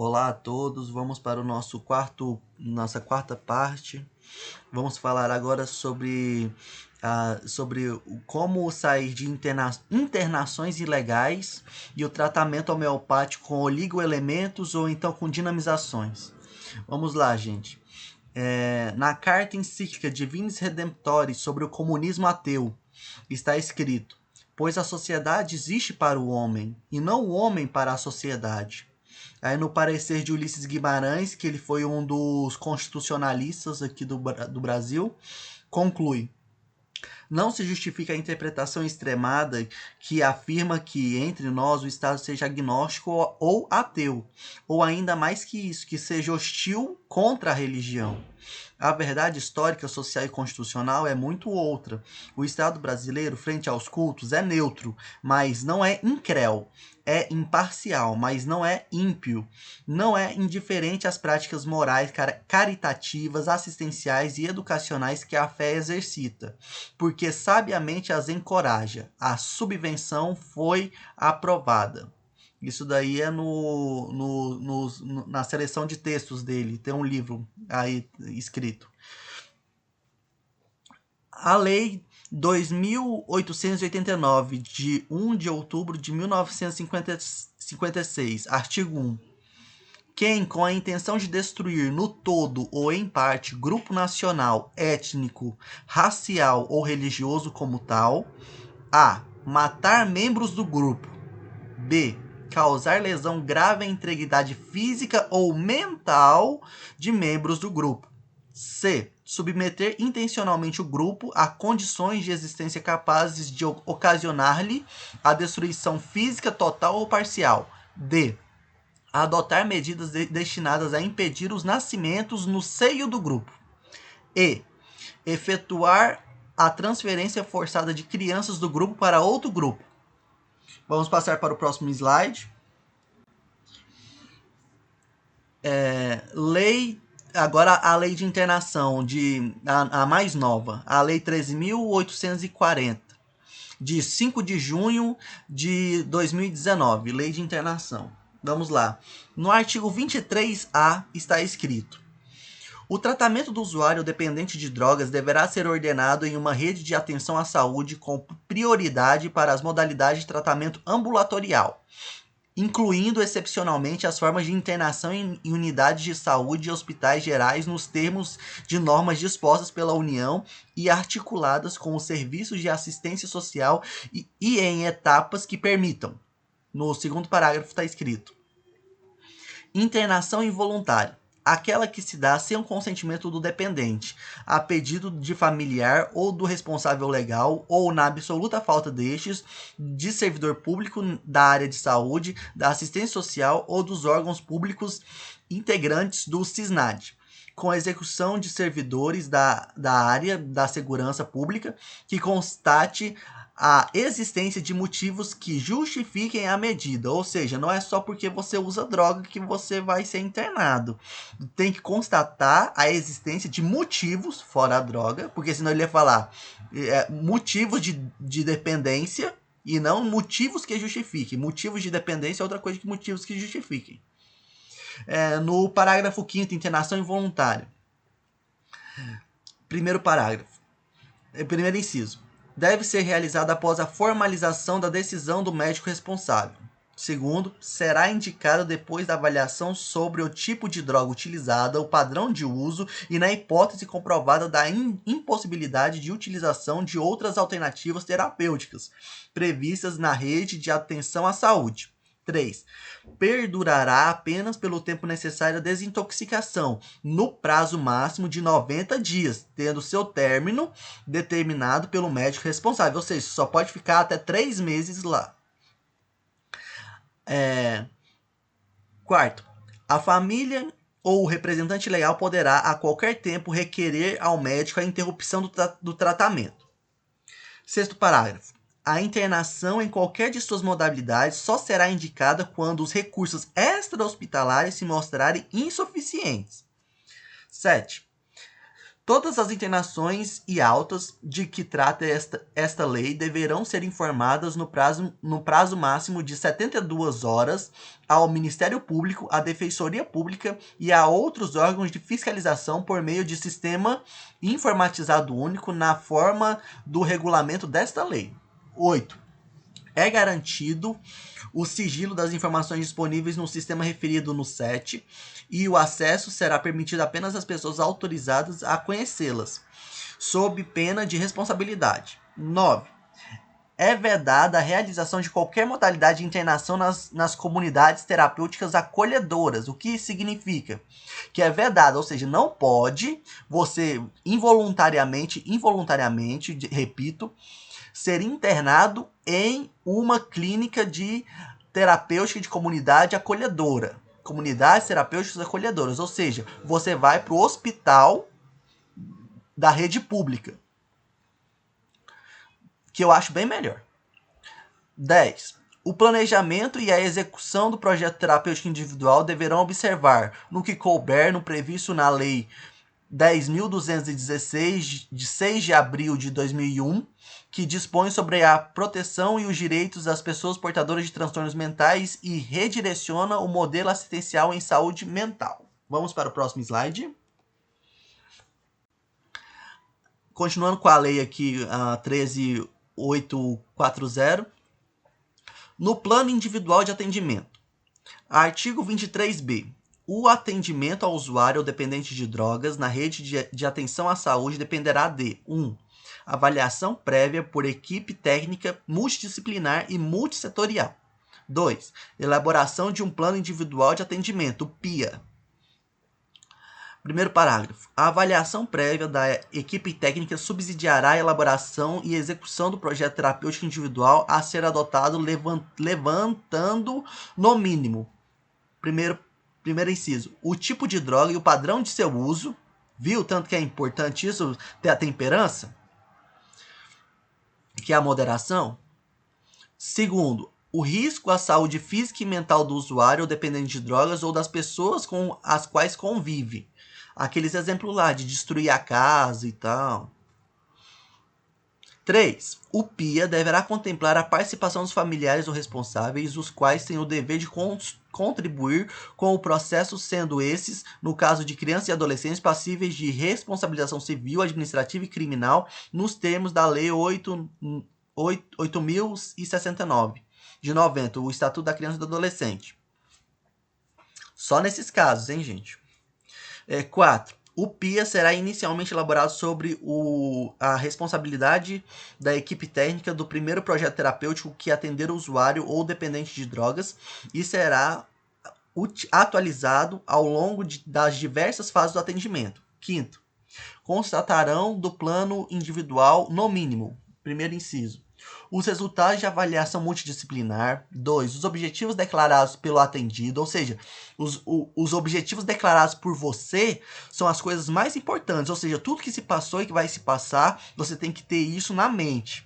Olá a todos, vamos para o nossa quarta parte. Vamos falar agora sobre como sair de internações ilegais e o tratamento homeopático com oligoelementos ou então com dinamizações. Vamos lá, gente. Na carta encíclica Divinis Redemptoris sobre o comunismo ateu, está escrito: pois a sociedade existe para o homem, e não o homem para a sociedade. Aí no parecer de Ulisses Guimarães, que ele foi um dos constitucionalistas aqui do Brasil, conclui: não se justifica a interpretação extremada que afirma que entre nós o Estado seja agnóstico ou ateu, ou ainda mais que isso, que seja hostil contra a religião. A verdade histórica, social e constitucional é muito outra. O Estado brasileiro, frente aos cultos, é neutro, mas não é incréu. É imparcial, mas não é ímpio. Não é indiferente às práticas morais, caritativas, assistenciais e educacionais que a fé exercita, porque sabiamente as encoraja. A subvenção foi aprovada. Isso daí é na seleção de textos dele. Tem um livro aí escrito. A Lei 2.889, de 1 de outubro de 1956, artigo 1. Quem, com a intenção de destruir no todo ou em parte grupo nacional, étnico, racial ou religioso como tal, a. matar membros do grupo, b. causar lesão grave à integridade física ou mental de membros do grupo, c. submeter intencionalmente o grupo a condições de existência capazes de ocasionar-lhe a destruição física total ou parcial, d. adotar medidas destinadas a impedir os nascimentos no seio do grupo, e efetuar a transferência forçada de crianças do grupo para outro grupo. Vamos passar para o próximo slide. Agora a lei de internação, a mais nova, a lei 13.840, de 5 de junho de 2019, lei de internação. Vamos lá. No artigo 23A está escrito: o tratamento do usuário dependente de drogas deverá ser ordenado em uma rede de atenção à saúde com prioridade para as modalidades de tratamento ambulatorial, incluindo excepcionalmente as formas de internação em unidades de saúde e hospitais gerais nos termos de normas dispostas pela União e articuladas com os serviços de assistência social e em etapas que permitam. No segundo parágrafo está escrito: internação involuntária, aquela que se dá sem o consentimento do dependente, a pedido de familiar ou do responsável legal, ou na absoluta falta destes, de servidor público da área de saúde, da assistência social ou dos órgãos públicos integrantes do CISNAD, com a execução de servidores da área da segurança pública, que constate a existência de motivos que justifiquem a medida. Ou seja, não é só porque você usa droga que você vai ser internado. Tem que constatar a existência de motivos, fora a droga, porque senão ele ia falar motivos de dependência e não motivos que justifiquem. Motivos de dependência é outra coisa que motivos que justifiquem. No parágrafo 5º, internação involuntária. Primeiro parágrafo. Primeiro inciso. Deve ser realizada após a formalização da decisão do médico responsável. Segundo, será indicado depois da avaliação sobre o tipo de droga utilizada, o padrão de uso e na hipótese comprovada da impossibilidade de utilização de outras alternativas terapêuticas previstas na rede de atenção à saúde. 3. Perdurará apenas pelo tempo necessário à desintoxicação, no prazo máximo de 90 dias, tendo seu término determinado pelo médico responsável. Ou seja, só pode ficar até 3 meses lá. Quarto, a família ou o representante legal poderá a qualquer tempo requerer ao médico a interrupção do tratamento. Sexto parágrafo. A internação em qualquer de suas modalidades só será indicada quando os recursos extra-hospitalares se mostrarem insuficientes. 7. Todas as internações e altas de que trata esta lei deverão ser informadas no prazo máximo de 72 horas ao Ministério Público, à Defensoria Pública e a outros órgãos de fiscalização por meio de sistema informatizado único na forma do regulamento desta lei. 8. É garantido o sigilo das informações disponíveis no sistema referido no 7 e o acesso será permitido apenas às pessoas autorizadas a conhecê-las, sob pena de responsabilidade. 9. É vedada a realização de qualquer modalidade de internação nas comunidades terapêuticas acolhedoras. O que significa? Que é vedado, ou seja, não pode você involuntariamente, repito, ser internado em uma clínica de terapêutica de comunidade acolhedora. Comunidades terapêuticas acolhedoras, ou seja, você vai para o hospital da rede pública, que eu acho bem melhor. 10. O planejamento e a execução do projeto terapêutico individual deverão observar, no que couber, no previsto na Lei 10.216, de 6 de abril de 2001, que dispõe sobre a proteção e os direitos das pessoas portadoras de transtornos mentais e redireciona o modelo assistencial em saúde mental. Vamos para o próximo slide. Continuando com a lei aqui, a 13.840. No plano individual de atendimento. Artigo 23b. O atendimento ao usuário ou dependente de drogas na rede de atenção à saúde dependerá de 1. Avaliação prévia por equipe técnica multidisciplinar e multissetorial. 2. Elaboração de um plano individual de atendimento, PIA. Primeiro parágrafo. A avaliação prévia da equipe técnica subsidiará a elaboração e execução do projeto terapêutico individual a ser adotado levantando, no mínimo, primeiro inciso, o tipo de droga e o padrão de seu uso. Viu? Tanto que é importante isso, ter a temperança, que é a moderação. Segundo, o risco à saúde física e mental do usuário ou dependente de drogas ou das pessoas com as quais convive. Aqueles exemplos lá de destruir a casa e tal. 3. O PIA deverá contemplar a participação dos familiares ou responsáveis, os quais têm o dever de contribuir com o processo, sendo esses, no caso de crianças e adolescentes, passíveis de responsabilização civil, administrativa e criminal, nos termos da Lei 8.069, de 90, o Estatuto da Criança e do Adolescente. Só nesses casos, hein, gente? 4. O PIA será inicialmente elaborado sobre a responsabilidade da equipe técnica do primeiro projeto terapêutico que atender o usuário ou dependente de drogas e será atualizado ao longo das diversas fases do atendimento. 5. Constatarão do plano individual, no mínimo, primeiro inciso, os resultados de avaliação multidisciplinar. 2. Os objetivos declarados pelo atendido, ou seja, os objetivos declarados por você são as coisas mais importantes, ou seja, tudo que se passou e que vai se passar, você tem que ter isso na mente.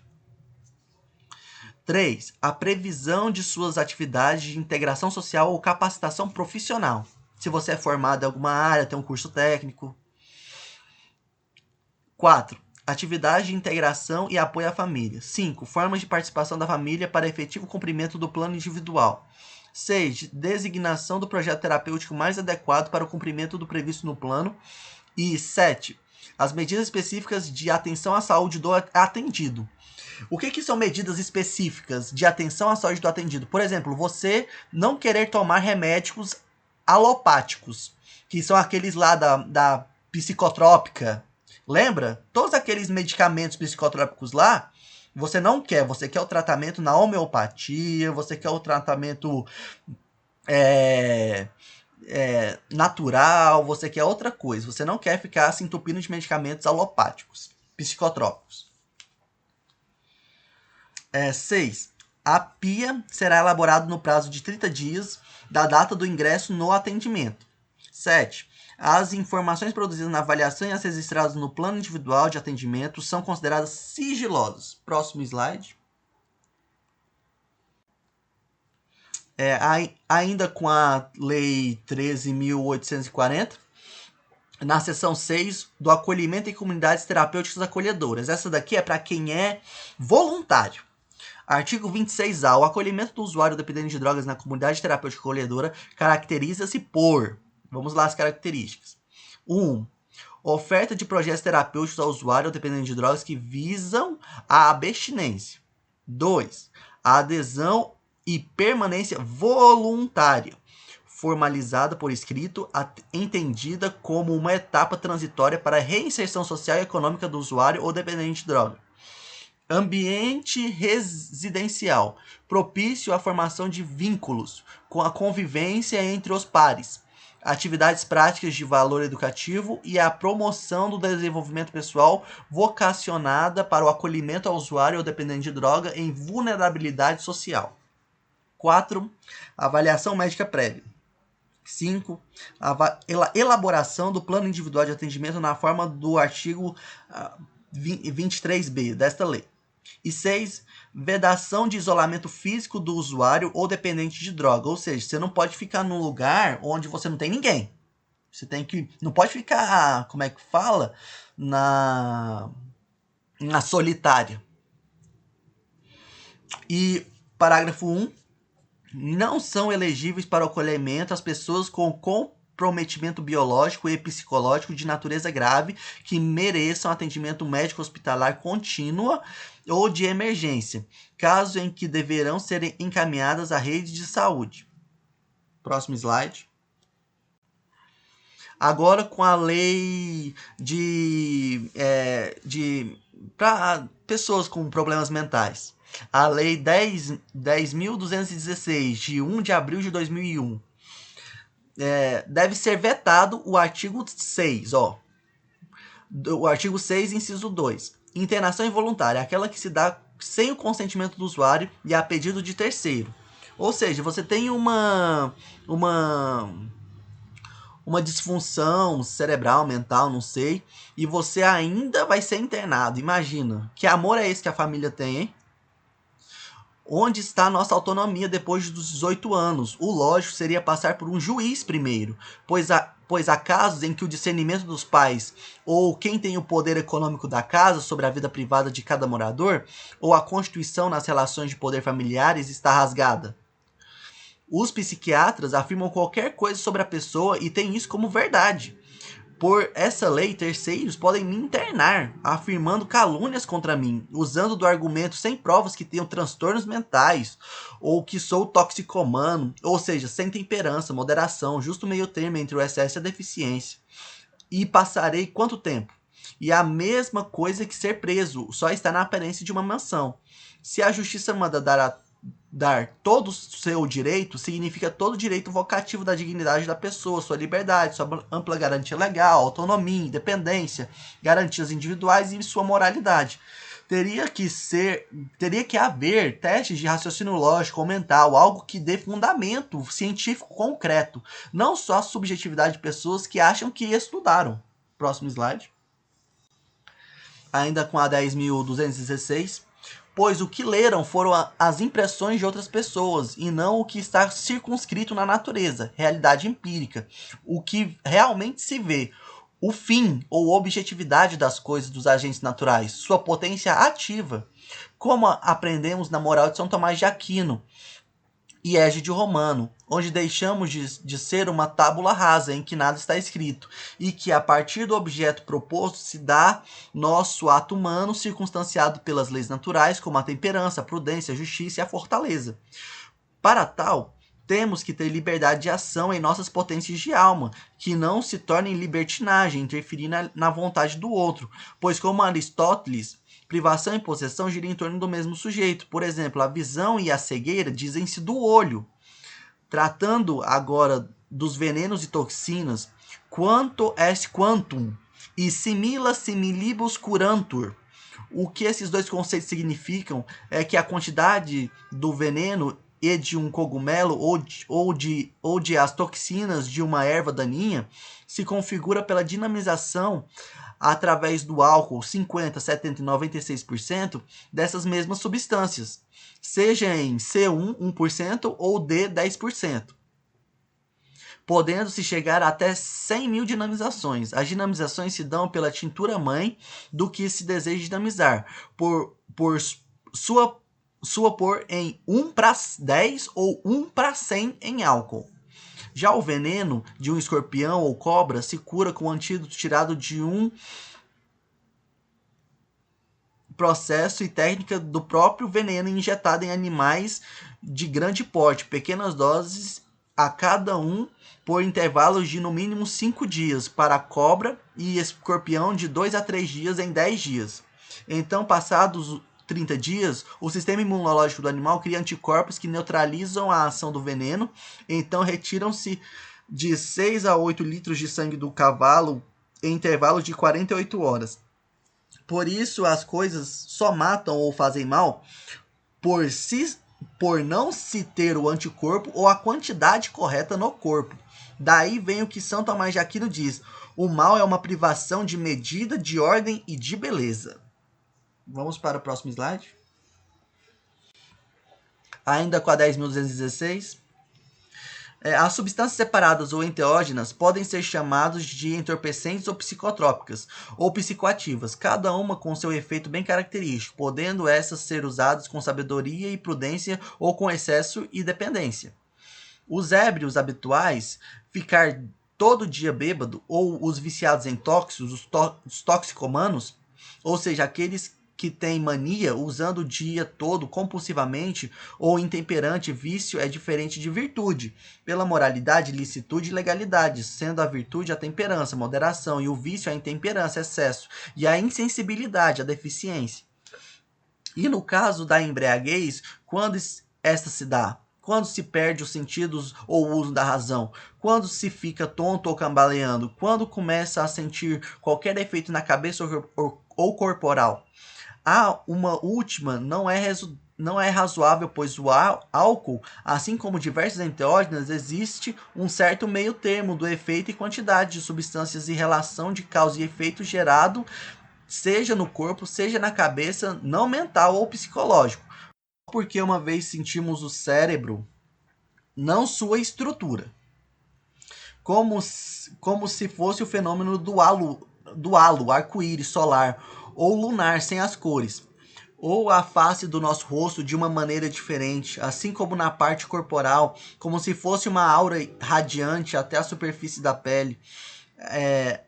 3. A previsão de suas atividades de integração social ou capacitação profissional. Se você é formado em alguma área, tem um curso técnico. 4. Atividade de integração e apoio à família. 5. Formas de participação da família para efetivo cumprimento do plano individual. 6. Designação do projeto terapêutico mais adequado para o cumprimento do previsto no plano. E 7. As medidas específicas de atenção à saúde do atendido. O que são medidas específicas de atenção à saúde do atendido? Por exemplo, você não querer tomar remédios alopáticos, que são aqueles lá da psicotrópica. Lembra? Todos aqueles medicamentos psicotrópicos lá, você não quer. Você quer o tratamento na homeopatia, você quer o tratamento natural, você quer outra coisa. Você não quer ficar se entupindo de medicamentos alopáticos, psicotrópicos. 6. A PIA será elaborado no prazo de 30 dias da data do ingresso no atendimento. 7. As informações produzidas na avaliação e as registradas no plano individual de atendimento são consideradas sigilosas. Próximo slide. Ainda com a Lei 13.840, na seção 6 do acolhimento em comunidades terapêuticas acolhedoras. Essa daqui é para quem é voluntário. Artigo 26A. O acolhimento do usuário dependente de drogas na comunidade terapêutica acolhedora caracteriza-se por... Vamos lá as características. 1. Oferta de projetos terapêuticos ao usuário dependente de drogas que visam a abstinência. 2. A adesão e permanência voluntária, formalizada por escrito, entendida como uma etapa transitória para a reinserção social e econômica do usuário ou dependente de droga. Ambiente residencial, propício à formação de vínculos com a convivência entre os pares, atividades práticas de valor educativo e a promoção do desenvolvimento pessoal vocacionada para o acolhimento ao usuário ou dependente de droga em vulnerabilidade social. 4. Avaliação médica prévia. 5. Elaboração do plano individual de atendimento na forma do artigo 23b desta lei. E 6. Vedação de isolamento físico do usuário ou dependente de droga. Ou seja, você não pode ficar num lugar onde você não tem ninguém. Você tem que... Não pode ficar, como é que fala? Na solitária. E parágrafo 1. Não são elegíveis para o acolhimento as pessoas com comprometimento biológico e psicológico de natureza grave que mereçam atendimento médico hospitalar contínua ou de emergência, caso em que deverão ser encaminhadas à rede de saúde. Próximo slide. Agora com a lei para pessoas com problemas mentais. A lei 10.216, de 1 de abril de 2001. Deve ser vetado o artigo 6, o artigo 6, inciso 2. Internação involuntária, aquela que se dá sem o consentimento do usuário e a pedido de terceiro. Ou seja, você tem uma disfunção cerebral, mental, não sei, e você ainda vai ser internado. Imagina, que amor é esse que a família tem, hein? Onde está a nossa autonomia depois dos 18 anos? O lógico seria passar por um juiz primeiro, pois há casos em que o discernimento dos pais ou quem tem o poder econômico da casa sobre a vida privada de cada morador, ou a constituição nas relações de poder familiares está rasgada. Os psiquiatras afirmam qualquer coisa sobre a pessoa e têm isso como verdade. Por essa lei, terceiros podem me internar, afirmando calúnias contra mim, usando do argumento sem provas que tenho transtornos mentais, ou que sou toxicomano, ou seja, sem temperança, moderação, justo meio termo entre o excesso e a deficiência. E passarei quanto tempo? E a mesma coisa que ser preso, só está na aparência de uma mansão. Se a justiça manda dar todo o seu direito, significa todo o direito vocativo da dignidade da pessoa, sua liberdade, sua ampla garantia legal, autonomia, independência, garantias individuais e sua moralidade. Teria que haver testes de raciocínio lógico ou mental, algo que dê fundamento científico concreto, não só a subjetividade de pessoas que acham que estudaram. Próximo slide. Ainda com a 10.216. Pois o que leram foram as impressões de outras pessoas, e não o que está circunscrito na natureza, realidade empírica, o que realmente se vê, o fim ou objetividade das coisas dos agentes naturais, sua potência ativa, como aprendemos na Moral de São Tomás de Aquino e Égide Romano, onde deixamos de ser uma tábula rasa em que nada está escrito, e que a partir do objeto proposto se dá nosso ato humano circunstanciado pelas leis naturais, como a temperança, a prudência, a justiça e a fortaleza. Para tal, temos que ter liberdade de ação em nossas potências de alma, que não se tornem libertinagem, interferir na vontade do outro, pois como Aristóteles, privação e possessão giram em torno do mesmo sujeito. Por exemplo, a visão e a cegueira dizem-se do olho. Tratando agora dos venenos e toxinas, quanto est quantum e simila similibus curantur. O que esses dois conceitos significam é que a quantidade do veneno e de um cogumelo ou de as toxinas de uma erva daninha se configura pela dinamização através do álcool 50, 70 e 96% dessas mesmas substâncias, seja em C1, 1% ou D, 10%. podendo-se chegar até 100 mil dinamizações. As dinamizações se dão pela tintura-mãe do que se deseja dinamizar, por sua por em 1:10 ou 1:100 em álcool. Já o veneno de um escorpião ou cobra se cura com um antídoto tirado de um processo e técnica do próprio veneno injetado em animais de grande porte, pequenas doses a cada um por intervalos de no mínimo 5 dias, para a cobra e escorpião de 2 a 3 dias em 10 dias. Então, passados 30 dias, o sistema imunológico do animal cria anticorpos que neutralizam a ação do veneno, então retiram-se de 6 a 8 litros de sangue do cavalo em intervalos de 48 horas. Por isso, as coisas só matam ou fazem mal por não se ter o anticorpo ou a quantidade correta no corpo. Daí vem o que São Tomás de Aquino diz: o mal é uma privação de medida, de ordem e de beleza. Vamos para o próximo slide. Ainda com a 10.216. As substâncias separadas ou enteógenas podem ser chamadas de entorpecentes ou psicotrópicas, ou psicoativas, cada uma com seu efeito bem característico, podendo essas ser usadas com sabedoria e prudência ou com excesso e dependência. Os ébrios habituais, ficar todo dia bêbado, ou os viciados em tóxicos, os toxicomanos, ou seja, aqueles que têm mania usando o dia todo compulsivamente ou intemperante. Vício é diferente de virtude, pela moralidade, licitude e legalidade, sendo a virtude a temperança, moderação, e o vício a intemperança, excesso, e a insensibilidade, a deficiência. E no caso da embriaguez, quando esta se dá? Quando se perde os sentidos ou o uso da razão? Quando se fica tonto ou cambaleando? Quando começa a sentir qualquer efeito na cabeça ou corporal? Há uma última não é razoável, pois o álcool, assim como diversos enteógenos, existe um certo meio termo do efeito e quantidade de substâncias e relação de causa e efeito gerado, seja no corpo, seja na cabeça, não mental ou psicológico. Porque uma vez sentimos o cérebro, não sua estrutura. Como se fosse o fenômeno do halo, arco-íris solar, ou lunar sem as cores, ou a face do nosso rosto de uma maneira diferente, assim como na parte corporal, como se fosse uma aura radiante até a superfície da pele.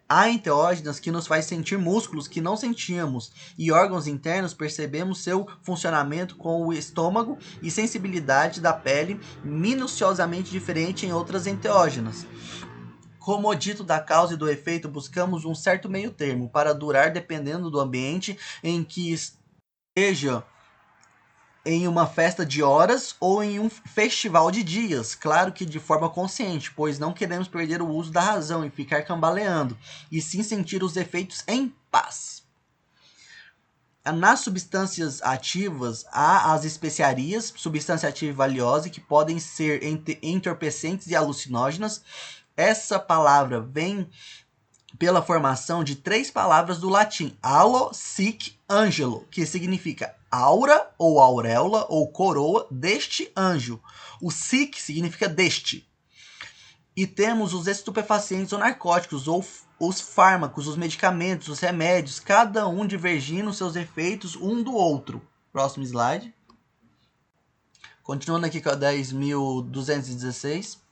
Há enteógenas que nos faz sentir músculos que não sentíamos, e órgãos internos percebemos seu funcionamento com o estômago e sensibilidade da pele minuciosamente diferente em outras enteógenas. Como o dito da causa e do efeito, buscamos um certo meio termo para durar dependendo do ambiente em que esteja, em uma festa de horas ou em um festival de dias, claro que de forma consciente, pois não queremos perder o uso da razão e ficar cambaleando, e sim sentir os efeitos em paz. Nas substâncias ativas, há as especiarias, substância ativa valiosa, que podem ser entorpecentes e alucinógenas. Essa palavra vem pela formação de 3 palavras do latim: alo, sic, angelo, que significa aura ou auréola ou coroa deste anjo. O sic significa deste. E temos os estupefacientes ou narcóticos, ou os fármacos, os medicamentos, os remédios, cada um divergindo seus efeitos um do outro. Próximo slide. Continuando aqui com a 10.216.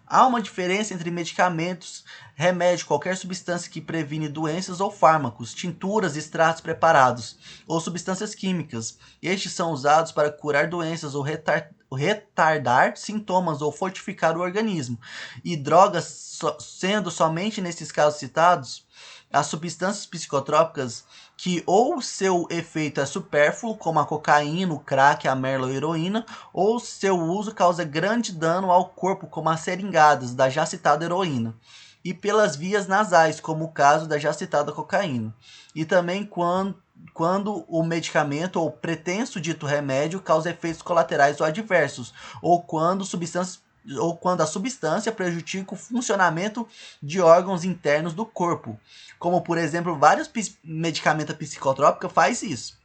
Há uma diferença entre medicamentos, remédio, qualquer substância que previne doenças, ou fármacos, tinturas, extratos preparados, ou substâncias químicas. Estes são usados para curar doenças ou retardar sintomas ou fortificar o organismo. E drogas, sendo somente nesses casos citados, as substâncias psicotrópicas que ou seu efeito é supérfluo, como a cocaína, o crack, a merla ou a heroína, ou seu uso causa grande dano ao corpo, como as seringadas da já citada heroína, e pelas vias nasais, como o caso da já citada cocaína. E também quando o medicamento ou pretenso dito remédio causa efeitos colaterais ou adversos, ou quando a substância prejudica o funcionamento de órgãos internos do corpo, como por exemplo vários medicamentos psicotrópicos faz isso.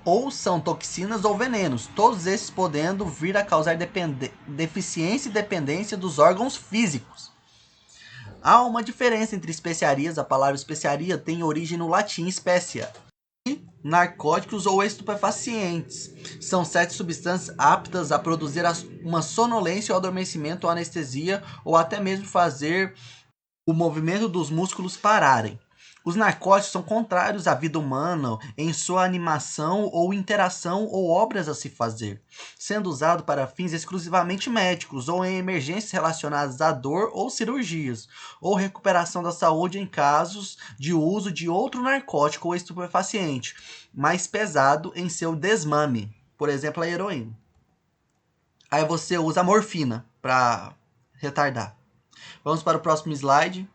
ou são toxinas ou venenos, todos esses podendo vir a causar deficiência e dependência dos órgãos físicos. Há uma diferença entre especiarias. A palavra especiaria tem origem no latim specia. Narcóticos ou estupefacientes são 7 substâncias aptas a produzir uma sonolência ou adormecimento ou anestesia, ou até mesmo fazer o movimento dos músculos pararem. Os narcóticos são contrários à vida humana em sua animação ou interação ou obras a se fazer, sendo usado para fins exclusivamente médicos ou em emergências relacionadas à dor ou cirurgias, ou recuperação da saúde em casos de uso de outro narcótico ou estupefaciente, mais pesado em seu desmame, por exemplo, a heroína. Aí você usa a morfina para retardar. Vamos para o próximo slide.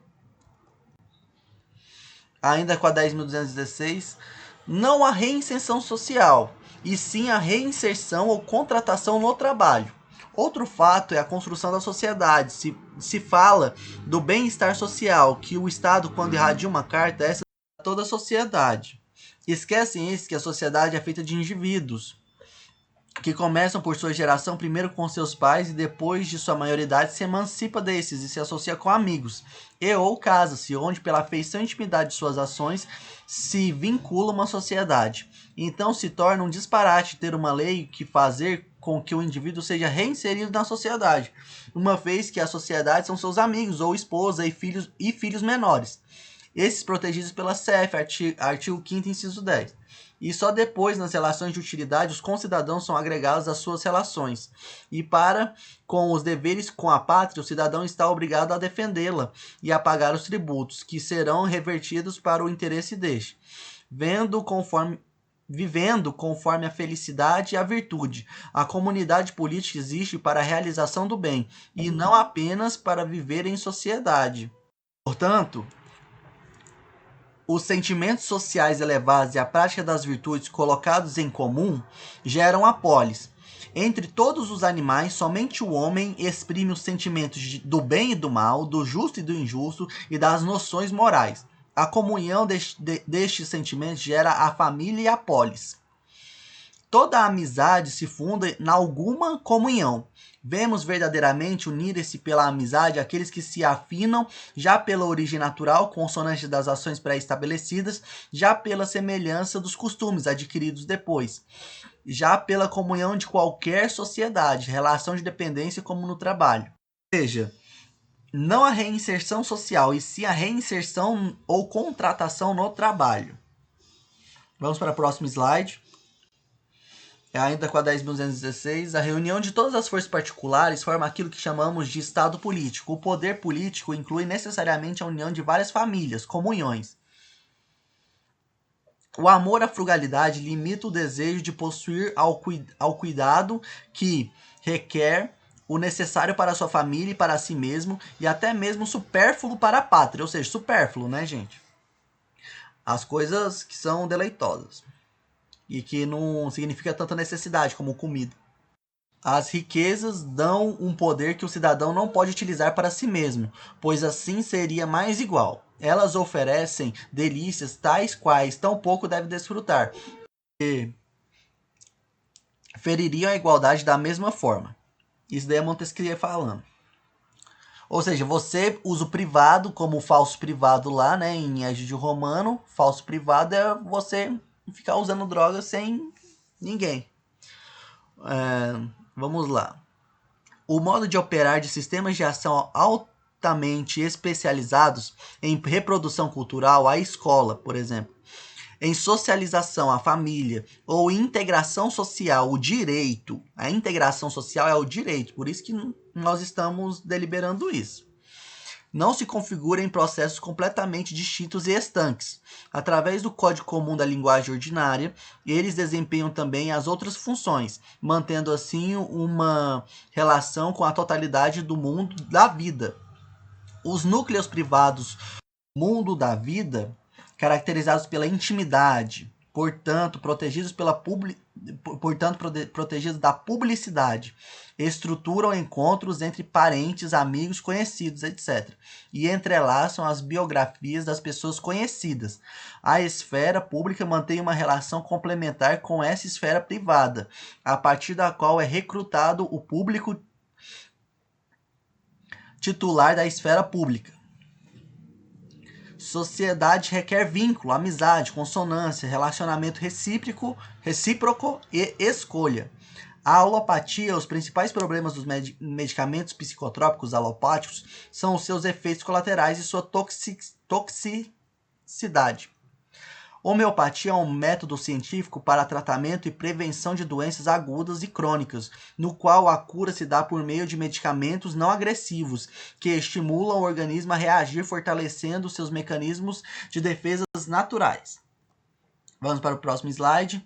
Ainda com a 10.216, não há reinserção social, e sim a reinserção ou contratação no trabalho. Outro fato é a construção da sociedade. Se fala do bem-estar social, que o Estado, quando irradia uma carta, essa é toda a sociedade. Esquecem esses que a sociedade é feita de indivíduos, que começam por sua geração primeiro com seus pais e depois de sua maioridade se emancipa desses e se associa com amigos, e ou casa-se, onde pela afeição e intimidade de suas ações se vincula uma sociedade. Então se torna um disparate ter uma lei que fazer com que o indivíduo seja reinserido na sociedade, uma vez que a sociedade são seus amigos ou esposa e filhos menores, esses protegidos pela CF, artigo 5º, inciso 10. E só depois, nas relações de utilidade, os concidadãos são agregados às suas relações. E para com os deveres com a pátria, o cidadão está obrigado a defendê-la e a pagar os tributos, que serão revertidos para o interesse deste, vivendo conforme a felicidade e a virtude. A comunidade política existe para a realização do bem, e não apenas para viver em sociedade. Portanto, os sentimentos sociais elevados e a prática das virtudes colocados em comum geram a polis. Entre todos os animais, somente o homem exprime os sentimentos do bem e do mal, do justo e do injusto e das noções morais. A comunhão destes sentimentos gera a família e a polis. Toda a amizade se funda em alguma comunhão. Vemos verdadeiramente unir-se pela amizade aqueles que se afinam já pela origem natural, consonante das ações pré-estabelecidas, já pela semelhança dos costumes adquiridos depois, já pela comunhão de qualquer sociedade, relação de dependência como no trabalho. Ou seja, não a reinserção social, e sim a reinserção ou contratação no trabalho. Vamos para o próximo slide. Ainda com a 10.216, a reunião de todas as forças particulares forma aquilo que chamamos de Estado político. O poder político inclui necessariamente a união de várias famílias, comunhões. O amor à frugalidade limita o desejo de possuir ao cuidado que requer o necessário para a sua família e para si mesmo, e até mesmo supérfluo para a pátria, ou seja, supérfluo, né, gente? As coisas que são deleitosas e que não significa tanta necessidade como comida. As riquezas dão um poder que o cidadão não pode utilizar para si mesmo, pois assim seria mais igual. Elas oferecem delícias tais quais tão pouco deve desfrutar, e feririam a igualdade da mesma forma. Isso daí é Montesquieu falando. Ou seja, você usa o privado como o falso privado lá, né, em Egídio Romano. Falso privado é você ficar usando drogas sem ninguém. Vamos lá. O modo de operar de sistemas de ação altamente especializados em reprodução cultural, a escola, por exemplo, em socialização, a família, ou integração social, o direito. A integração social é o direito, por isso que nós estamos deliberando isso. Não se configura em processos completamente distintos e estanques. Através do código comum da linguagem ordinária, eles desempenham também as outras funções, mantendo assim uma relação com a totalidade do mundo da vida. Os núcleos privados do mundo da vida, caracterizados pela intimidade, portanto, protegidos da publicidade, estruturam encontros entre parentes, amigos, conhecidos, etc. E entrelaçam as biografias das pessoas conhecidas. A esfera pública mantém uma relação complementar com essa esfera privada, a partir da qual é recrutado o público titular da esfera pública. Sociedade requer vínculo, amizade, consonância, relacionamento recíproco e escolha. A alopatia, os principais problemas dos medicamentos psicotrópicos alopáticos são os seus efeitos colaterais e sua toxicidade. Homeopatia é um método científico para tratamento e prevenção de doenças agudas e crônicas, no qual a cura se dá por meio de medicamentos não agressivos, que estimulam o organismo a reagir, fortalecendo seus mecanismos de defesas naturais. Vamos para o próximo slide.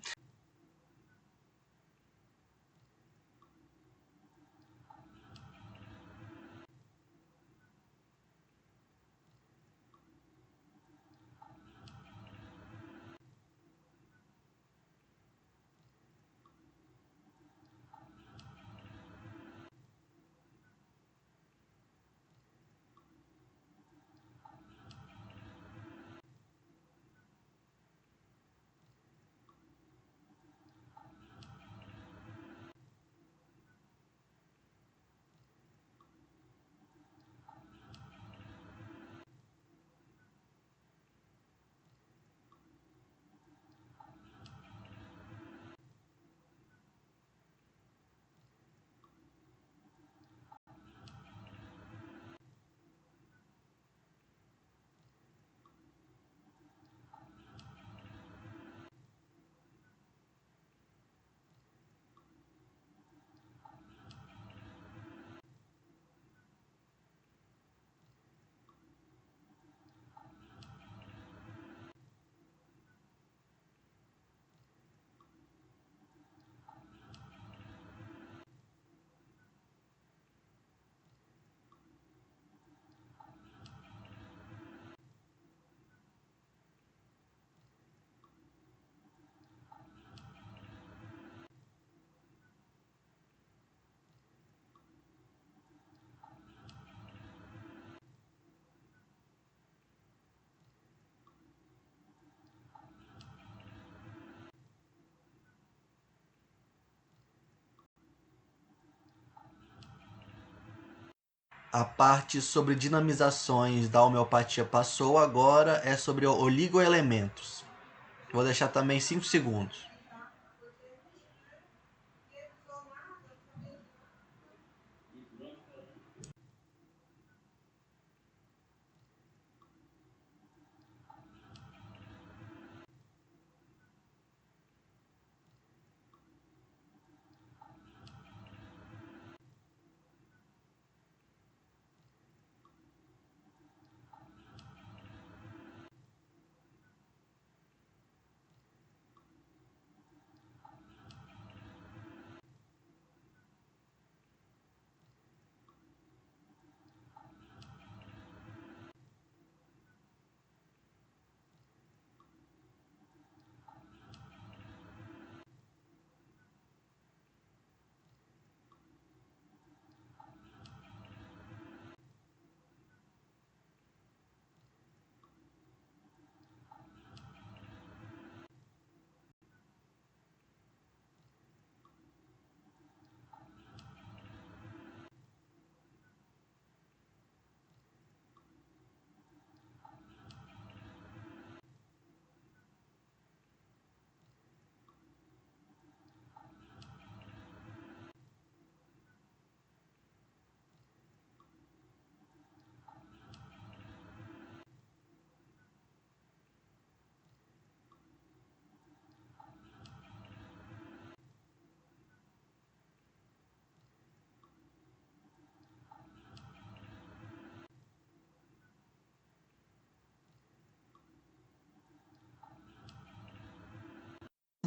A parte sobre dinamizações da homeopatia passou, agora é sobre oligoelementos. Vou deixar também 5 segundos.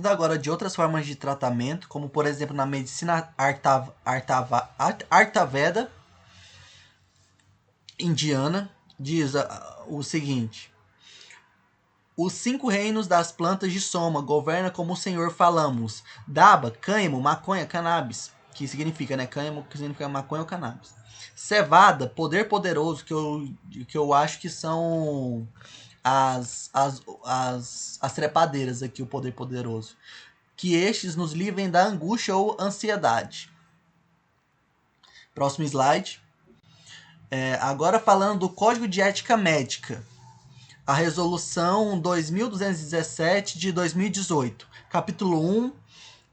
Agora de outras formas de tratamento, como por exemplo na medicina Ayurveda indiana, diz o seguinte: Os 5 reinos das plantas de soma governa como o Senhor falamos. Daba, cânhamo, maconha, cannabis. Que significa, né? Cânhamo, que significa maconha ou cannabis. Cevada, poder poderoso, que eu acho que são as trepadeiras aqui, o poder poderoso. Que estes nos livrem da angústia ou ansiedade. Próximo slide. Agora falando do Código de Ética Médica. A Resolução 2217 de 2018. Capítulo 1.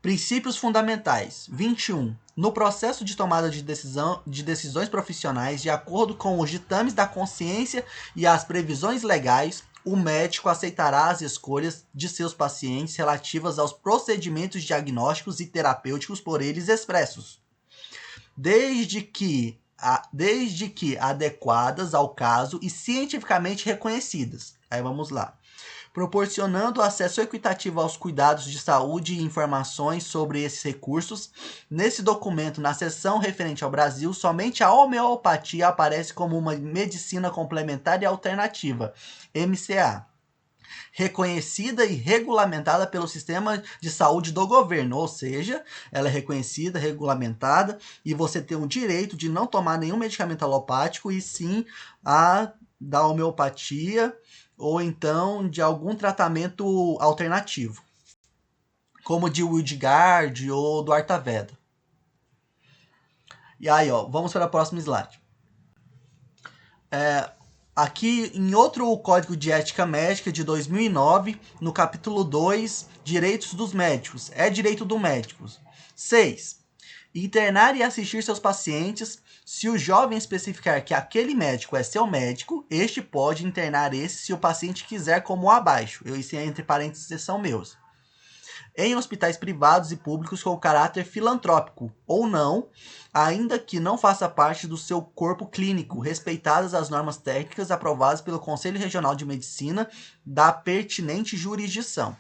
Princípios Fundamentais. 21. No processo de tomada de decisões profissionais, de acordo com os ditames da consciência e as previsões legais, o médico aceitará as escolhas de seus pacientes relativas aos procedimentos diagnósticos e terapêuticos por eles expressos, desde que adequadas ao caso e cientificamente reconhecidas. Aí vamos lá. Proporcionando acesso equitativo aos cuidados de saúde e informações sobre esses recursos. Nesse documento, na seção referente ao Brasil, somente a homeopatia aparece como uma medicina complementar e alternativa, MCA, reconhecida e regulamentada pelo sistema de saúde do governo, ou seja, ela é reconhecida, regulamentada, e você tem o direito de não tomar nenhum medicamento alopático, e sim a da homeopatia, ou então de algum tratamento alternativo, como de Wildgard ou do Ayurveda. E aí, ó, vamos para o próximo slide. Aqui em outro Código de Ética Médica de 2009, no capítulo 2, Direitos dos Médicos. É direito do médico. 6. Internar e assistir seus pacientes. Se o jovem especificar que aquele médico é seu médico, este pode internar esse se o paciente quiser, como abaixo. Isso entre parênteses são meus. Em hospitais privados e públicos com caráter filantrópico, ou não, ainda que não faça parte do seu corpo clínico, respeitadas as normas técnicas aprovadas pelo Conselho Regional de Medicina da pertinente jurisdição.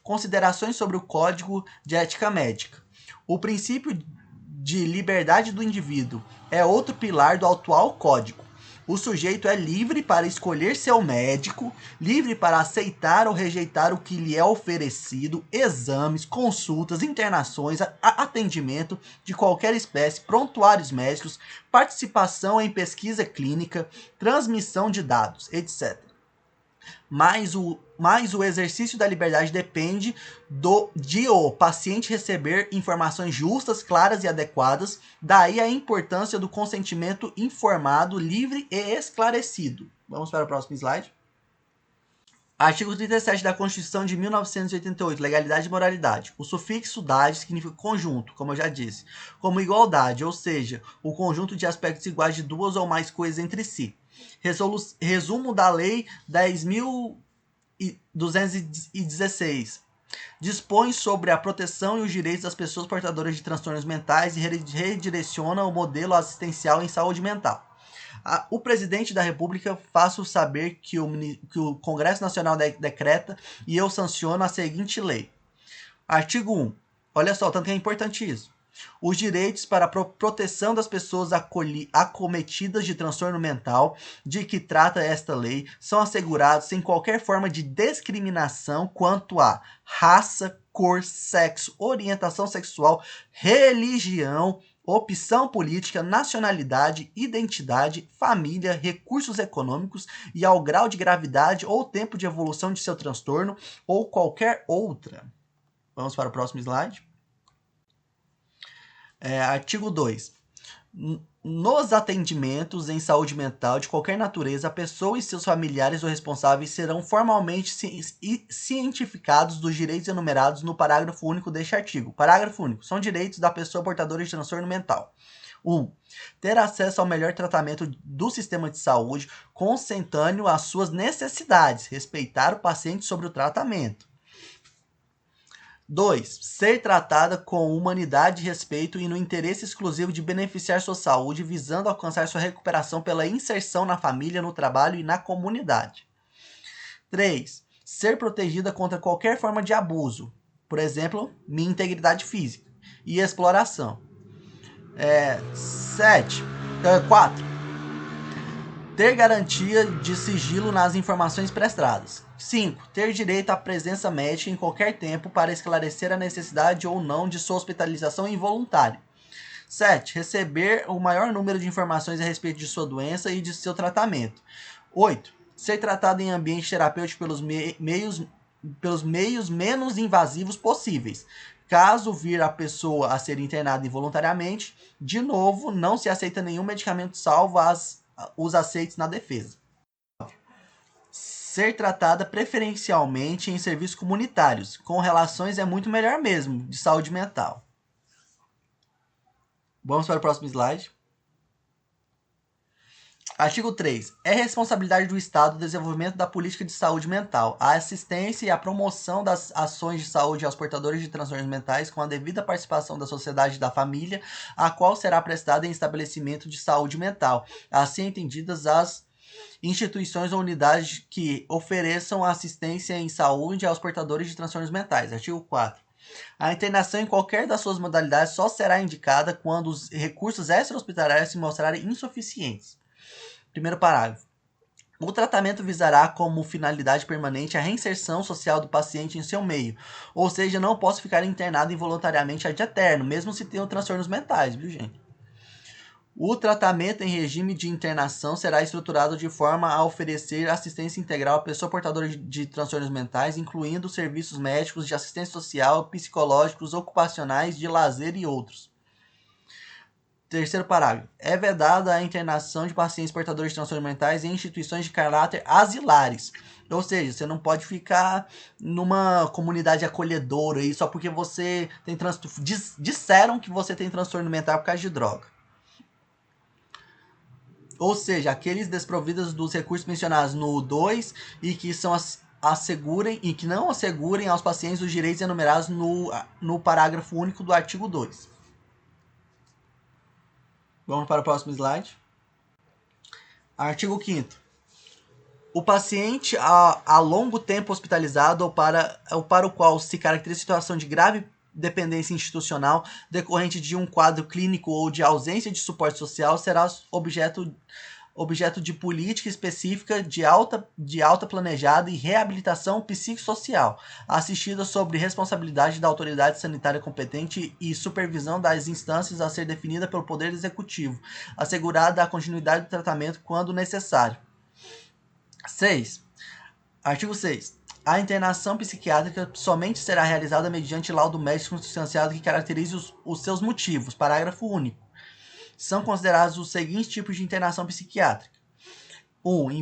Considerações sobre o Código de Ética Médica. O princípio de liberdade do indivíduo é outro pilar do atual Código. O sujeito é livre para escolher seu médico, livre para aceitar ou rejeitar o que lhe é oferecido, exames, consultas, internações, atendimento de qualquer espécie, prontuários médicos, participação em pesquisa clínica, transmissão de dados, etc. Mas o exercício da liberdade depende de o paciente receber informações justas, claras e adequadas. Daí a importância do consentimento informado, livre e esclarecido. Vamos para o próximo slide. Artigo 37 da Constituição de 1988, legalidade e moralidade. O sufixo "dade" significa conjunto, como eu já disse, como igualdade, ou seja, o conjunto de aspectos iguais de duas ou mais coisas entre si. Resumo da Lei 10.216. Dispõe sobre a proteção e os direitos das pessoas portadoras de transtornos mentais e redireciona o modelo assistencial em saúde mental. O presidente da República faço saber que o Congresso Nacional decreta e eu sanciono a seguinte lei. Artigo 1. Olha só, tanto que é importante isso. Os direitos para a proteção das pessoas acometidas de transtorno mental de que trata esta lei são assegurados sem qualquer forma de discriminação quanto a raça, cor, sexo, orientação sexual, religião, opção política, nacionalidade, identidade, família, recursos econômicos e ao grau de gravidade ou tempo de evolução de seu transtorno ou qualquer outra. Vamos para o próximo slide. Artigo 2. Nos atendimentos em saúde mental de qualquer natureza, a pessoa e seus familiares ou responsáveis serão formalmente cientificados dos direitos enumerados no parágrafo único deste artigo. Parágrafo único. São direitos da pessoa portadora de transtorno mental. 1. Ter acesso ao melhor tratamento do sistema de saúde, consentâneo às suas necessidades. Respeitar o paciente sobre o tratamento. 2. Ser tratada com humanidade e respeito e no interesse exclusivo de beneficiar sua saúde, visando alcançar sua recuperação pela inserção na família, no trabalho e na comunidade. 3. Ser protegida contra qualquer forma de abuso, por exemplo, minha integridade física e exploração. 4. Ter garantia de sigilo nas informações prestadas. 5. Ter direito à presença médica em qualquer tempo para esclarecer a necessidade ou não de sua hospitalização involuntária. 7. Receber o maior número de informações a respeito de sua doença e de seu tratamento. 8. Ser tratado em ambiente terapêutico pelos meios menos invasivos possíveis. Caso vir a pessoa a ser internada involuntariamente, de novo, não se aceita nenhum medicamento salvo os aceitos na defesa. Ser tratada preferencialmente em serviços comunitários. Com relações é muito melhor mesmo, de saúde mental. Vamos para o próximo slide. Artigo 3. É responsabilidade do Estado o desenvolvimento da política de saúde mental, a assistência e a promoção das ações de saúde aos portadores de transtornos mentais com a devida participação da sociedade e da família, a qual será prestada em estabelecimento de saúde mental, assim entendidas as instituições ou unidades que ofereçam assistência em saúde aos portadores de transtornos mentais. Artigo 4. A internação em qualquer das suas modalidades só será indicada quando os recursos extra-hospitalares se mostrarem insuficientes. Primeiro parágrafo. O tratamento visará como finalidade permanente a reinserção social do paciente em seu meio, ou seja, não posso ficar internado involuntariamente ad eterno, mesmo se tenho transtornos mentais, viu, gente? O tratamento em regime de internação será estruturado de forma a oferecer assistência integral à pessoa portadora de transtornos mentais, incluindo serviços médicos, de assistência social, psicológicos, ocupacionais, de lazer e outros. Terceiro parágrafo. É vedada a internação de pacientes portadores de transtornos mentais em instituições de caráter asilares. Ou seja, você não pode ficar numa comunidade acolhedora aí só porque você tem transtorno. Disseram que você tem transtorno mental por causa de droga. Ou seja, aqueles desprovidos dos recursos mencionados no 2 e que não assegurem aos pacientes os direitos enumerados no parágrafo único do artigo 2. Vamos para o próximo slide. Artigo 5º. O paciente a longo tempo hospitalizado ou para o qual se caracteriza situação de grave dependência institucional decorrente de um quadro clínico ou de ausência de suporte social será objeto de política específica de alta planejada e reabilitação psicossocial, assistida sob responsabilidade da autoridade sanitária competente e supervisão das instâncias a ser definida pelo Poder Executivo, assegurada a continuidade do tratamento quando necessário. 6. Artigo 6. A internação psiquiátrica somente será realizada mediante laudo médico substanciado que caracterize os seus motivos. Parágrafo único. São considerados os seguintes tipos de internação psiquiátrica. 1.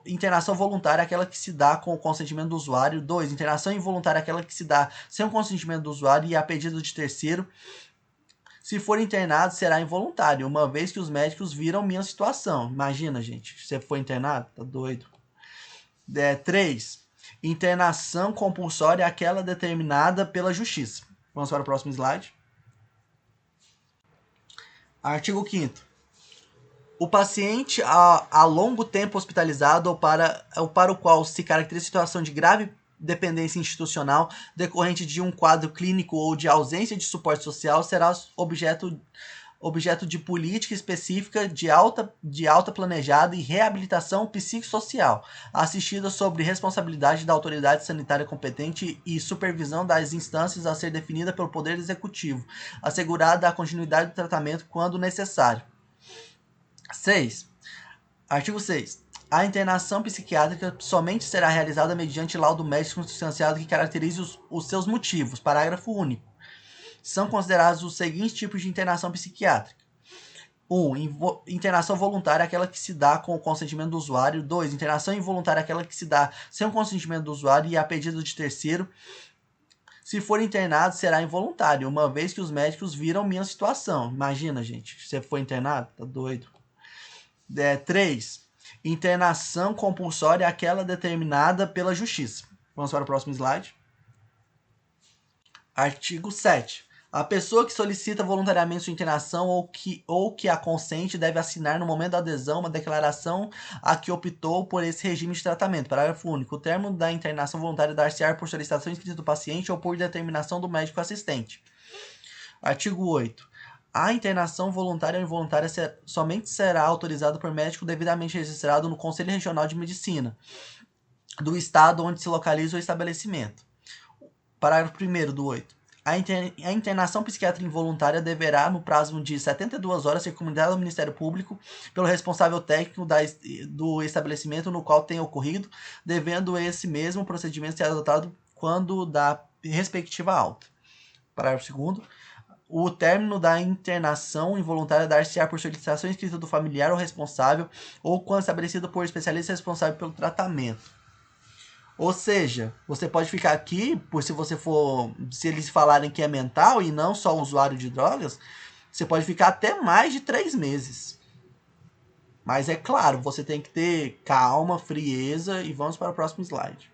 Internação voluntária, aquela que se dá com o consentimento do usuário. 2. Internação involuntária, aquela que se dá sem o consentimento do usuário e a pedido de terceiro. Se for internado, será involuntário, uma vez que os médicos viram minha situação. Imagina, gente, você foi internado? Tá doido. 3. Internação compulsória, aquela determinada pela justiça. Vamos para o próximo slide. Artigo 5º. O paciente a longo tempo hospitalizado ou para o qual se caracteriza situação de grave dependência institucional decorrente de um quadro clínico ou de ausência de suporte social será objeto de política específica de alta planejada e reabilitação psicossocial, assistida sob responsabilidade da autoridade sanitária competente e supervisão das instâncias a ser definida pelo Poder Executivo, assegurada a continuidade do tratamento quando necessário. 6. Artigo 6. A internação psiquiátrica somente será realizada mediante laudo médico substanciado que caracterize os seus motivos. Parágrafo único. São considerados os seguintes tipos de internação psiquiátrica. 1. Internação voluntária, aquela que se dá com o consentimento do usuário. 2. Internação involuntária, aquela que se dá sem o consentimento do usuário e a pedido de terceiro. Se for internado, será involuntário, uma vez que os médicos viram minha situação. Imagina, gente, você foi internado? Tá doido. 3. Internação compulsória, aquela determinada pela justiça. Vamos para o próximo slide. Artigo 7. A pessoa que solicita voluntariamente sua internação ou que a consente deve assinar no momento da adesão uma declaração a que optou por esse regime de tratamento. Parágrafo único. O termo da internação voluntária dar-se-á por solicitação escrita do paciente ou por determinação do médico assistente. Artigo 8. A internação voluntária ou involuntária somente será autorizada por médico devidamente registrado no Conselho Regional de Medicina. do estado onde se localiza o estabelecimento. Parágrafo 1º do 8. A internação psiquiátrica involuntária deverá, no prazo de 72 horas, ser comunicada ao Ministério Público pelo responsável técnico do estabelecimento no qual tenha ocorrido, devendo esse mesmo procedimento ser adotado quando da respectiva alta. Parágrafo 2º. O término da internação involuntária dar-se-á por solicitação escrita do familiar ou responsável ou quando estabelecido por especialista responsável pelo tratamento. Ou seja, você pode ficar aqui, se eles falarem que é mental e não só usuário de drogas, você pode ficar até mais de 3 meses. Mas é claro, você tem que ter calma, frieza e vamos para o próximo slide.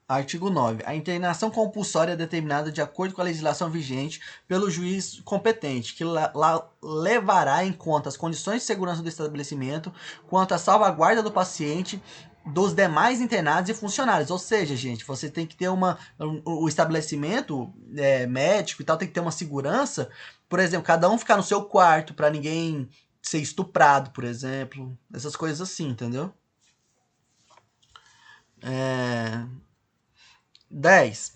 Artigo 9. A internação compulsória é determinada de acordo com a legislação vigente pelo juiz competente, que levará em conta as condições de segurança do estabelecimento quanto à salvaguarda do paciente, dos demais internados e funcionários. Ou seja, gente, você tem que ter o estabelecimento médico e tal, tem que ter uma segurança. Por exemplo, cada um ficar no seu quarto para ninguém ser estuprado, por exemplo. Essas coisas assim, entendeu? 10.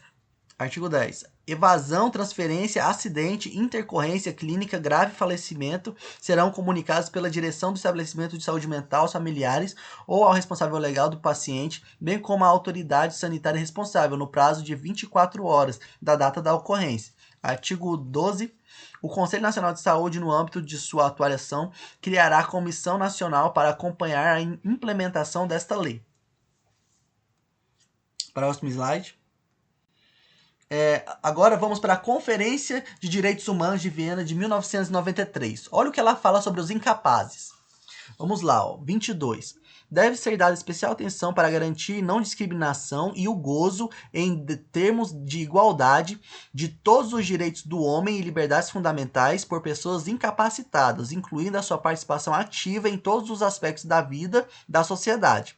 Artigo 10. Evasão, transferência, acidente, intercorrência clínica, grave falecimento serão comunicados pela direção do estabelecimento de saúde mental aos familiares ou ao responsável legal do paciente, bem como à autoridade sanitária responsável, no prazo de 24 horas da data da ocorrência. Artigo 12. O Conselho Nacional de Saúde, no âmbito de sua atuação, criará comissão nacional para acompanhar a implementação desta lei. Próximo slide. Agora vamos para a Conferência de Direitos Humanos de Viena de 1993. Olha o que ela fala sobre os incapazes. Vamos lá, 22. Deve ser dada especial atenção para garantir não discriminação e o gozo em termos de igualdade de todos os direitos do homem e liberdades fundamentais por pessoas incapacitadas, incluindo a sua participação ativa em todos os aspectos da vida da sociedade,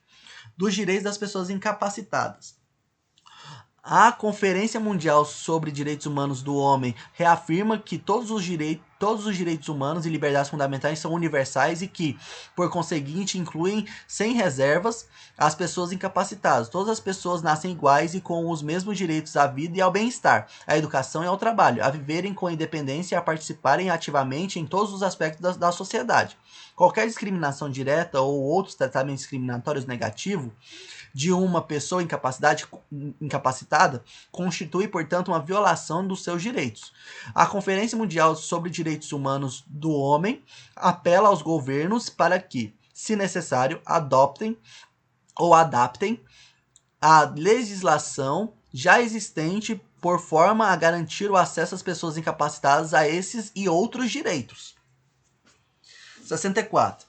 dos direitos das pessoas incapacitadas. A Conferência Mundial sobre Direitos Humanos do Homem reafirma que todos os direitos humanos e liberdades fundamentais são universais e que, por conseguinte, incluem, sem reservas, as pessoas incapacitadas. Todas as pessoas nascem iguais e com os mesmos direitos à vida e ao bem-estar, à educação e ao trabalho, a viverem com independência e a participarem ativamente em todos os aspectos da sociedade. Qualquer discriminação direta ou outros tratamentos discriminatórios negativos de uma pessoa incapacitada constitui, portanto, uma violação dos seus direitos. A Conferência Mundial sobre Direitos Humanos do Homem apela aos governos para que, se necessário, adotem ou adaptem a legislação já existente por forma a garantir o acesso às pessoas incapacitadas a esses e outros direitos. 64.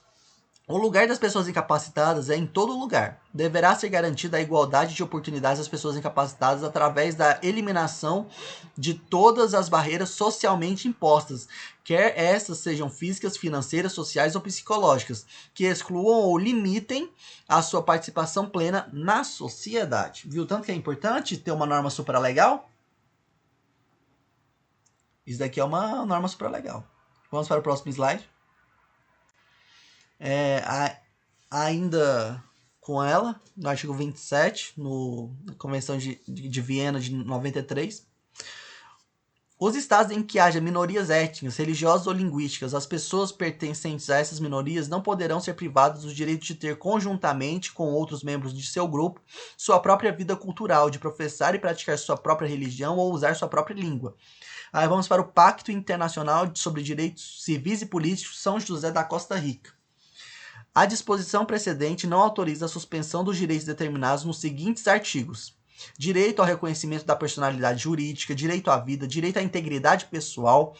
O lugar das pessoas incapacitadas é em todo lugar. Deverá ser garantida a igualdade de oportunidades às pessoas incapacitadas através da eliminação de todas as barreiras socialmente impostas, quer essas sejam físicas, financeiras, sociais ou psicológicas, que excluam ou limitem a sua participação plena na sociedade. Viu tanto que é importante ter uma norma supralegal? Isso daqui é uma norma supralegal. Vamos para o próximo slide. Ainda com ela, no artigo 27, na Convenção de Viena de 93, os estados em que haja minorias étnicas, religiosas ou linguísticas, as pessoas pertencentes a essas minorias não poderão ser privadas do direito de ter conjuntamente com outros membros de seu grupo sua própria vida cultural, de professar e praticar sua própria religião ou usar sua própria língua. Aí vamos para o Pacto Internacional sobre Direitos Civis e Políticos São José da Costa Rica. A disposição precedente não autoriza a suspensão dos direitos determinados nos seguintes artigos: direito ao reconhecimento da personalidade jurídica, direito à vida, direito à integridade pessoal,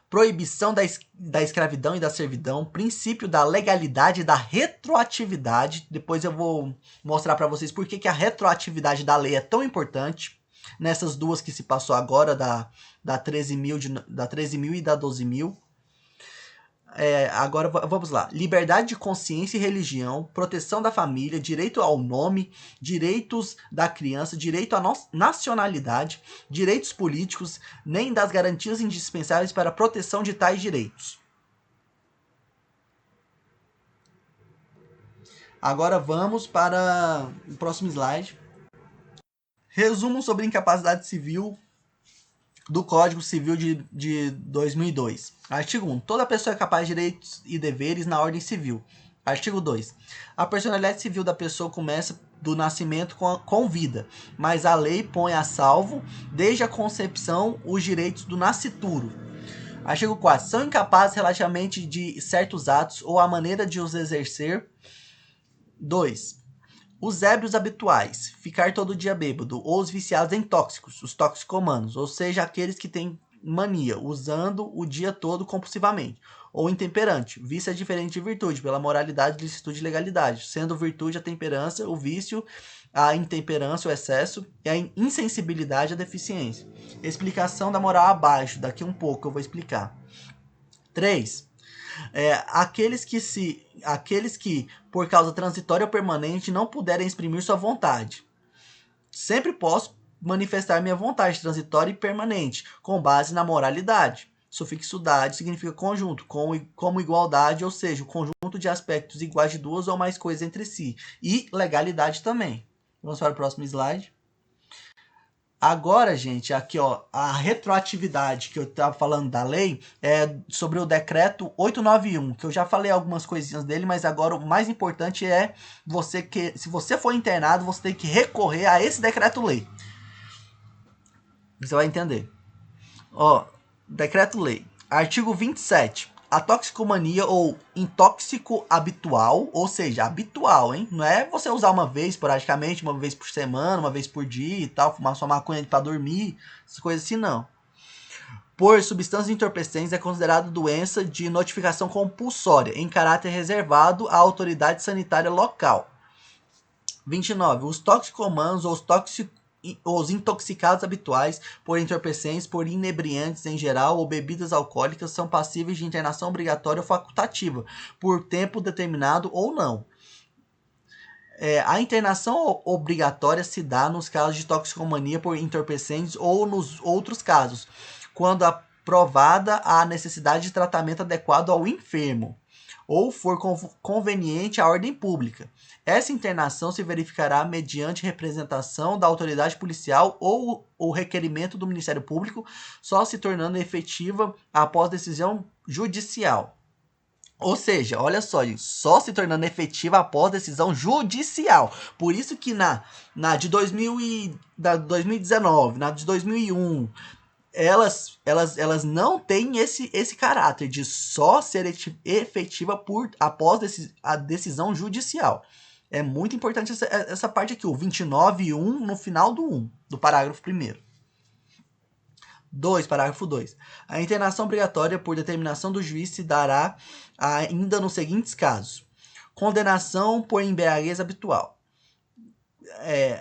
proibição da escravidão e da servidão, princípio da legalidade e da retroatividade. Depois eu vou mostrar para vocês por que a retroatividade da lei é tão importante nessas duas que se passou agora, da 13.000 e da 12.000. Agora vamos lá. Liberdade de consciência e religião, proteção da família, direito ao nome, direitos da criança, direito à nacionalidade, direitos políticos, nem das garantias indispensáveis para a proteção de tais direitos. Agora vamos para o próximo slide. Resumo sobre incapacidade civil do Código Civil de 2002. Artigo 1. Toda pessoa é capaz de direitos e deveres na ordem civil. Artigo 2. A personalidade civil da pessoa começa do nascimento com vida, mas a lei põe a salvo, desde a concepção, os direitos do nascituro. Artigo 4. São incapazes relativamente de certos atos ou a maneira de os exercer. 2. Os ébrios habituais, ficar todo dia bêbado, ou os viciados em tóxicos, os toxicomanos, ou seja, aqueles que têm mania, usando o dia todo compulsivamente. Ou intemperante, vício é diferente de virtude, pela moralidade, licitude e legalidade, sendo virtude a temperança, o vício, a intemperança, o excesso, e a insensibilidade, a deficiência. Explicação da moral abaixo, daqui um pouco eu vou explicar. 3. Aqueles que, por causa transitória ou permanente, não puderem exprimir sua vontade. Sempre posso manifestar minha vontade transitória e permanente, com base na moralidade. Sufixo dade significa conjunto, como igualdade, ou seja, o conjunto de aspectos iguais de duas ou mais coisas entre si. E legalidade também. Vamos para o próximo slide. Agora, gente, aqui ó, a retroatividade que eu estava falando da lei é sobre o decreto 891, que eu já falei algumas coisinhas dele, mas agora o mais importante é se você for internado, você tem que recorrer a esse decreto-lei. Você vai entender. Ó, decreto-lei. Artigo 27. A toxicomania ou intóxico habitual, ou seja, habitual, hein? Não é você usar uma vez, esporadicamente, uma vez por semana, uma vez por dia e tal, fumar sua maconha para dormir, essas coisas assim, não. Por substâncias entorpecentes é considerado doença de notificação compulsória, em caráter reservado à autoridade sanitária local. 29. Os toxicomanos ou os intoxicados habituais por entorpecentes, por inebriantes em geral ou bebidas alcoólicas são passíveis de internação obrigatória ou facultativa, por tempo determinado ou não. A internação obrigatória se dá nos casos de toxicomania por entorpecentes ou nos outros casos, quando aprovada a necessidade de tratamento adequado ao enfermo, ou for conveniente à ordem pública. Essa internação se verificará mediante representação da autoridade policial ou o requerimento do Ministério Público, só se tornando efetiva após decisão judicial. Ou seja, olha só, gente, só se tornando efetiva após decisão judicial. Por isso que na de 2019, na de 2001, elas não têm esse caráter de só ser efetiva após a decisão judicial. É muito importante essa parte aqui, o 29.1 no final do 1, do parágrafo 1º. 2, parágrafo 2. A internação obrigatória por determinação do juiz se dará ainda nos seguintes casos. Condenação por embriaguez habitual.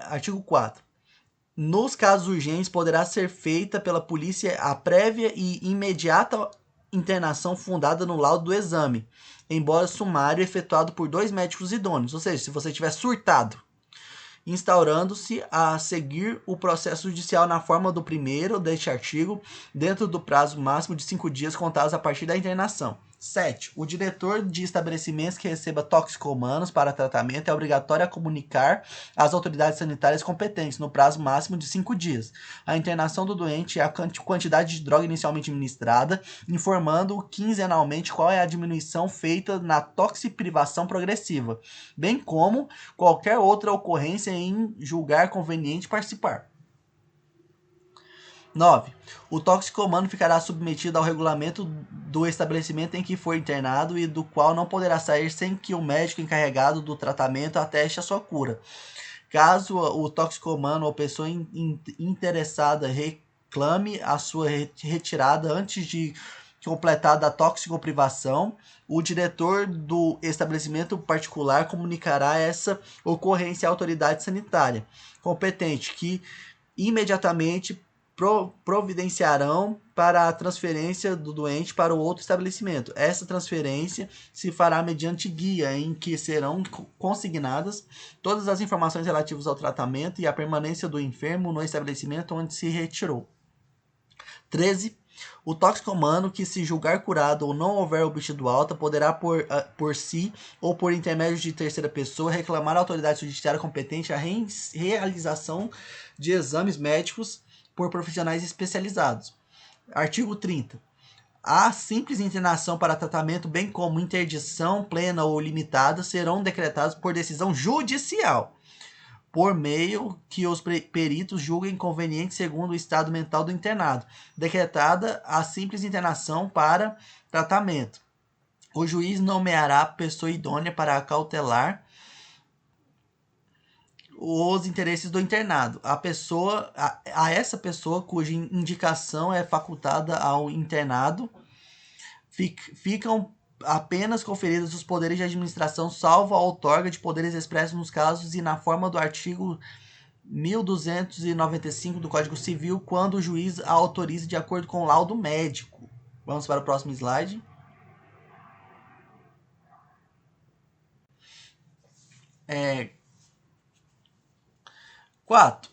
Artigo 4. Nos casos urgentes, poderá ser feita pela polícia a prévia e imediata internação fundada no laudo do exame, embora sumário efetuado por 2 médicos idôneos. Ou seja, se você tiver surtado, instaurando-se a seguir o processo judicial na forma do primeiro deste artigo, dentro do prazo máximo de 5 dias contados a partir da internação. 7. O diretor de estabelecimentos que receba toxicomanos para tratamento é obrigatório a comunicar às autoridades sanitárias competentes, no prazo máximo de 5 dias, a internação do doente e a quantidade de droga inicialmente administrada, informando quinzenalmente qual é a diminuição feita na toxiprivação progressiva, bem como qualquer outra ocorrência em julgar conveniente participar. 9. O toxicomano ficará submetido ao regulamento do estabelecimento em que for internado e do qual não poderá sair sem que o médico encarregado do tratamento ateste a sua cura. Caso o toxicomano ou pessoa interessada reclame a sua retirada antes de completada a toxicoprivação, o diretor do estabelecimento particular comunicará essa ocorrência à autoridade sanitária competente, que imediatamente providenciarão para a transferência do doente para o outro estabelecimento. Essa transferência se fará mediante guia, em que serão consignadas todas as informações relativas ao tratamento e à permanência do enfermo no estabelecimento onde se retirou. 13. O toxicomano que se julgar curado ou não houver obtido alta poderá por si ou por intermédio de terceira pessoa reclamar à autoridade judiciária competente a realização de exames médicos por profissionais especializados. Artigo 30. A simples internação para tratamento, bem como interdição plena ou limitada, serão decretados por decisão judicial, por meio que os peritos julguem conveniente segundo o estado mental do internado, decretada a simples internação para tratamento. O juiz nomeará pessoa idônea para acautelar os interesses do internado. A essa pessoa cuja indicação é facultada ao internado ficam apenas conferidos os poderes de administração, salvo a outorga de poderes expressos nos casos e na forma do artigo 1295 do Código Civil, quando o juiz a autorize de acordo com o laudo médico. Vamos para o próximo slide. Quarto,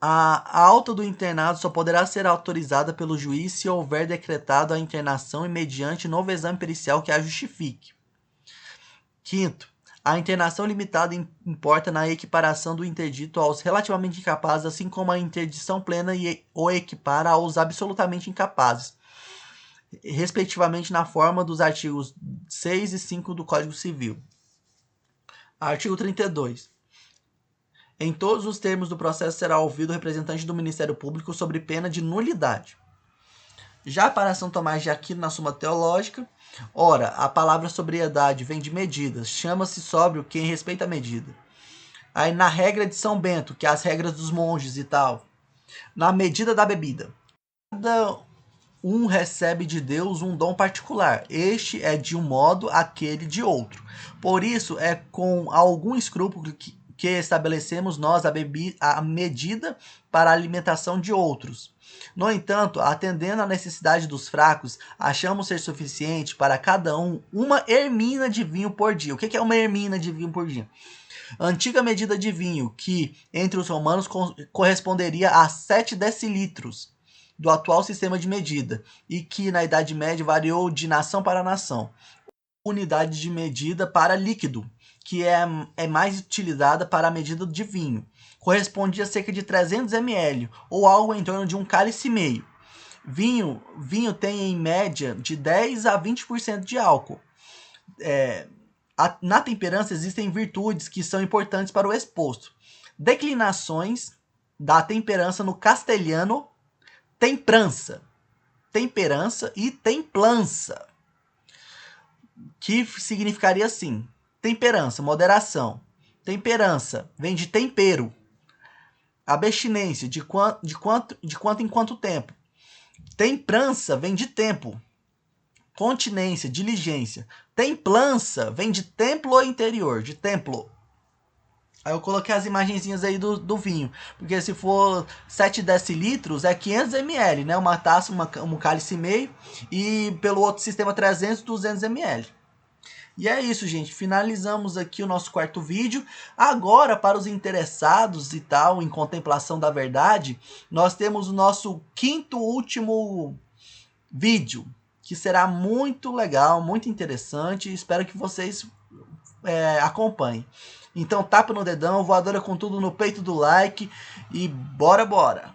a alta do internado só poderá ser autorizada pelo juiz se houver decretado a internação e mediante novo exame pericial que a justifique. Quinto, a internação limitada importa na equiparação do interdito aos relativamente incapazes, assim como a interdição plena o equipara aos absolutamente incapazes, respectivamente na forma dos artigos 6 e 5 do Código Civil. Artigo 32. Em todos os termos do processo será ouvido o representante do Ministério Público sobre pena de nulidade. Já para São Tomás de Aquino, na Suma Teológica, ora, a palavra sobriedade vem de medidas, chama-se sóbrio quem respeita a medida. Aí na regra de São Bento, que é as regras dos monges e tal, na medida da bebida, cada um recebe de Deus um dom particular, este é de um modo, aquele de outro. Por isso é com algum escrúpulo que estabelecemos nós a medida para a alimentação de outros. No entanto, atendendo à necessidade dos fracos, achamos ser suficiente para cada um uma hermina de vinho por dia. O que é uma hermina de vinho por dia? Antiga medida de vinho que, entre os romanos, corresponderia a 7 decilitros do atual sistema de medida e que na Idade Média variou de nação para nação. Unidade de medida para líquido, que é mais utilizada para a medida de vinho. Correspondia a cerca de 300 ml, ou algo em torno de um cálice e meio. Vinho tem em média de 10 a 20% de álcool. Na temperança existem virtudes que são importantes para o exposto. Declinações da temperança no castelhano: temprança, temperança e templança, que significaria assim: temperança, moderação. Temperança vem de tempero. Abstinência, de quanto em quanto tempo. Temprança vem de tempo. Continência, diligência. Templança vem de templo interior, de templo. Aí eu coloquei as imagenzinhas aí do vinho, porque se for 7 decilitros é 500 ml, né? Uma taça, um cálice e meio, e pelo outro sistema 300, 200 ml. E é isso, gente. Finalizamos aqui o nosso quarto vídeo. Agora, para os interessados e tal, em contemplação da verdade, nós temos o nosso quinto último vídeo, que será muito legal, muito interessante. Espero que vocês acompanhem. Então, tapa no dedão, voadora com tudo no peito do like e bora!